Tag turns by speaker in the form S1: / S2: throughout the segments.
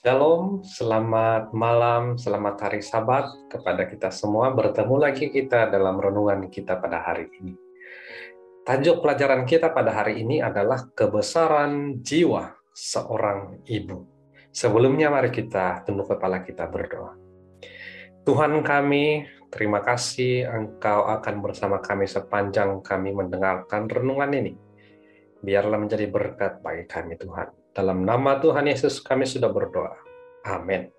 S1: Shalom, selamat malam, selamat hari Sabat kepada kita semua. Bertemu lagi kita dalam renungan kita pada hari ini. Tajuk pelajaran kita pada hari ini adalah kebesaran jiwa seorang ibu. Sebelumnya mari kita tunduk kepala kita berdoa. Tuhan kami, terima kasih Engkau akan bersama kami sepanjang kami mendengarkan renungan ini. Biarlah menjadi berkat bagi kami Tuhan. Dalam nama Tuhan Yesus kami sudah berdoa. Amin.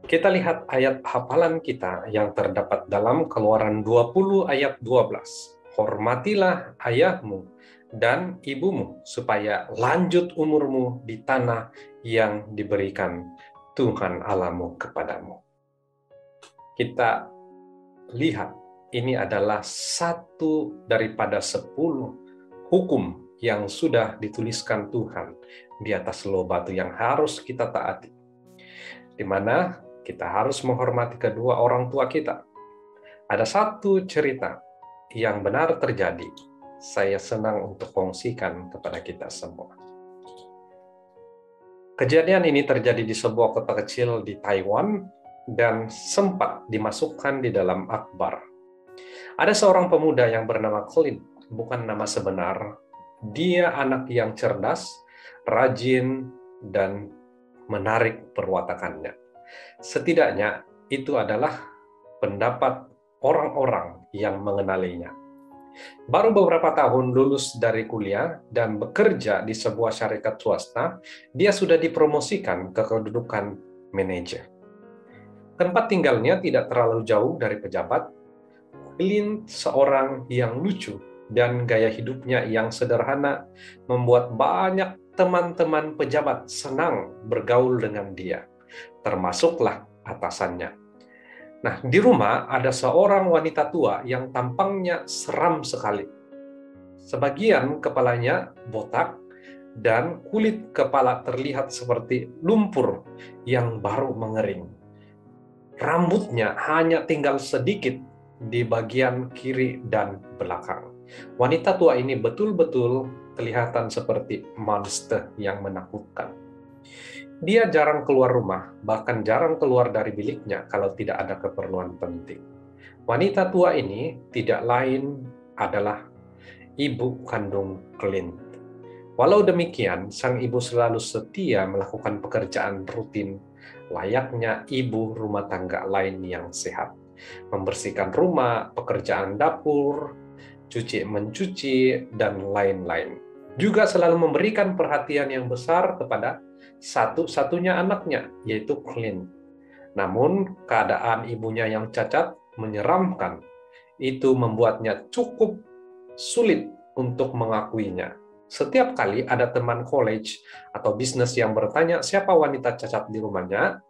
S1: Kita lihat ayat hafalan kita yang terdapat dalam Keluaran 20 ayat 12. Hormatilah ayahmu dan ibumu supaya lanjut umurmu di tanah yang diberikan Tuhan Allahmu kepadamu. Kita lihat ini adalah satu daripada 10 hukum yang sudah dituliskan Tuhan di atas loh batu yang harus kita taati, di mana kita harus menghormati kedua orang tua kita. Ada satu cerita yang benar terjadi, saya senang untuk kongsikan kepada kita semua. Kejadian ini terjadi di sebuah kota kecil di Taiwan dan sempat dimasukkan di dalam akhbar. Ada seorang pemuda yang bernama Clint, bukan nama sebenar. Dia anak yang cerdas, rajin, dan menarik perwatakannya. Setidaknya itu adalah pendapat orang-orang yang mengenalinya. Baru beberapa tahun lulus dari kuliah dan bekerja di sebuah syarikat swasta, dia sudah dipromosikan ke kedudukan manajer. Tempat tinggalnya tidak terlalu jauh dari pejabat. Clint seorang yang lucu dan gaya hidupnya yang sederhana membuat banyak teman-teman pejabat senang bergaul dengan dia, termasuklah atasannya. Nah, di rumah ada seorang wanita tua yang tampangnya seram sekali. Sebagian kepalanya botak dan kulit kepala terlihat seperti lumpur yang baru mengering. Rambutnya hanya tinggal sedikit di bagian kiri dan belakang. Wanita tua ini betul-betul kelihatan seperti monster yang menakutkan. Dia jarang keluar rumah, bahkan jarang keluar dari biliknya kalau tidak ada keperluan penting. Wanita tua ini tidak lain adalah ibu kandung Clint. Walau demikian, sang ibu selalu setia melakukan pekerjaan rutin layaknya ibu rumah tangga lain yang sehat. Membersihkan rumah, pekerjaan dapur, mencuci, dan lain-lain. Juga selalu memberikan perhatian yang besar kepada satu-satunya anaknya, yaitu Clint. Namun, keadaan ibunya yang cacat menyeramkan. Itu membuatnya cukup sulit untuk mengakuinya. Setiap kali ada teman college atau bisnis yang bertanya siapa wanita cacat di rumahnya,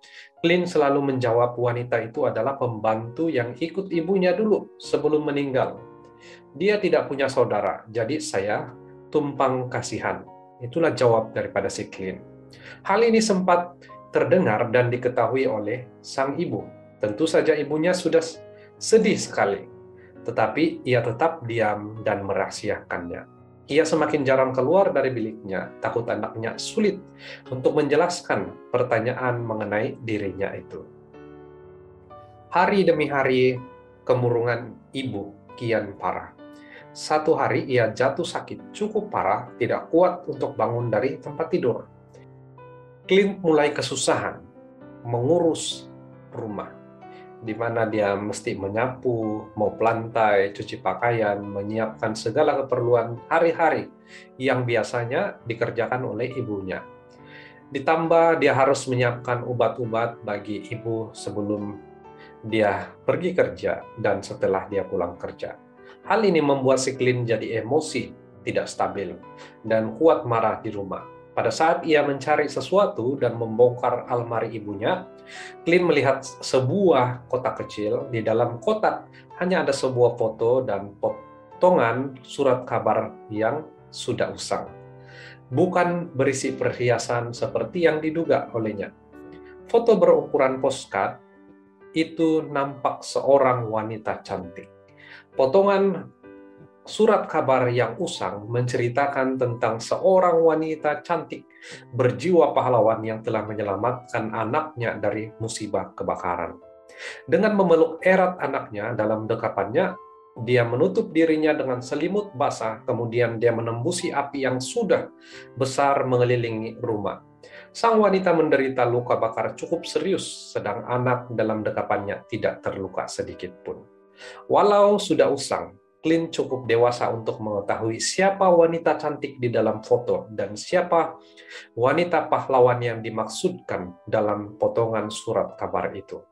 S1: Clint selalu menjawab wanita itu adalah pembantu yang ikut ibunya dulu sebelum meninggal. Dia tidak punya saudara, jadi saya tumpang kasihan. Itulah jawab daripada si Clint. Hal ini sempat terdengar dan diketahui oleh sang ibu. Tentu saja ibunya sudah sedih sekali, tetapi ia tetap diam dan merahasiakannya. Ia semakin jarang keluar dari biliknya, takut anaknya sulit untuk menjelaskan pertanyaan mengenai dirinya itu. Hari demi hari, kemurungan ibu kian parah. Satu hari ia jatuh sakit cukup parah, tidak kuat untuk bangun dari tempat tidur. Clint mulai kesusahan mengurus rumah, di mana dia mesti menyapu, mop lantai, cuci pakaian, menyiapkan segala keperluan hari-hari yang biasanya dikerjakan oleh ibunya. Ditambah dia harus menyiapkan obat-obat bagi ibu sebelum dia pergi kerja dan setelah dia pulang kerja. Hal ini membuat si Clint jadi emosi, tidak stabil, dan kuat marah di rumah. Pada saat ia mencari sesuatu dan membongkar almari ibunya, Clint melihat sebuah kotak kecil. Di dalam kotak hanya ada sebuah foto dan potongan surat kabar yang sudah usang. Bukan berisi perhiasan seperti yang diduga olehnya. Foto berukuran postcard itu nampak seorang wanita cantik. Potongan Surat kabar yang usang menceritakan tentang seorang wanita cantik berjiwa pahlawan yang telah menyelamatkan anaknya dari musibah kebakaran. Dengan memeluk erat anaknya dalam dekapannya, dia menutup dirinya dengan selimut basah, kemudian dia menembusi api yang sudah besar mengelilingi rumah. Sang wanita menderita luka bakar cukup serius, sedang anak dalam dekapannya tidak terluka sedikit pun. Walau sudah usang, Clint cukup dewasa untuk mengetahui siapa wanita cantik di dalam foto dan siapa wanita pahlawan yang dimaksudkan dalam potongan surat kabar itu.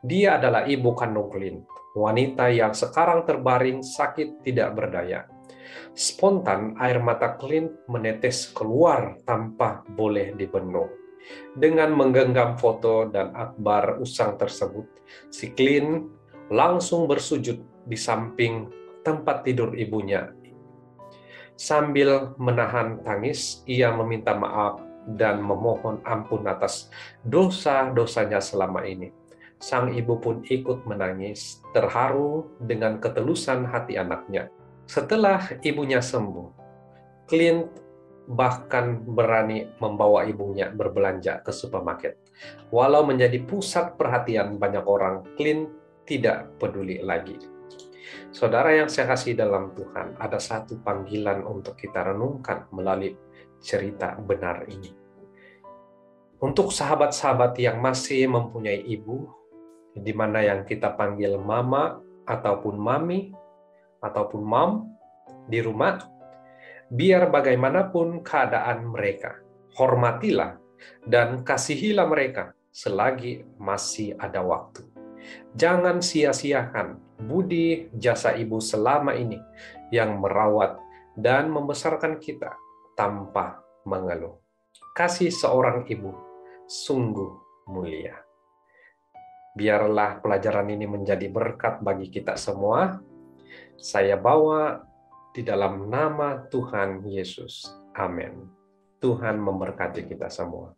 S1: Dia adalah ibu kandung Clint, wanita yang sekarang terbaring sakit tidak berdaya. Spontan air mata Clint menetes keluar tanpa boleh dibendung. Dengan menggenggam foto dan akbar usang tersebut, si Clint langsung bersujud di samping tempat tidur ibunya. Sambil menahan tangis, ia meminta maaf dan memohon ampun atas dosa-dosanya selama ini. Sang ibu pun ikut menangis, terharu dengan ketulusan hati anaknya. Setelah ibunya sembuh, Clint bahkan berani membawa ibunya berbelanja ke supermarket. Walau menjadi pusat perhatian banyak orang, Clint tidak peduli lagi. Saudara yang saya kasih dalam Tuhan, ada satu panggilan untuk kita renungkan melalui cerita benar ini. Untuk sahabat-sahabat yang masih mempunyai ibu, di mana yang kita panggil mama ataupun mami ataupun mom di rumah, biar bagaimanapun keadaan mereka, hormatilah dan kasihilah mereka selagi masih ada waktu. Jangan sia-siakan budi jasa ibu selama ini yang merawat dan membesarkan kita tanpa mengeluh. Kasih seorang ibu sungguh mulia. Biarlah pelajaran ini menjadi berkat bagi kita semua. Saya bawa di dalam nama Tuhan Yesus. Amin. Tuhan memberkati kita semua.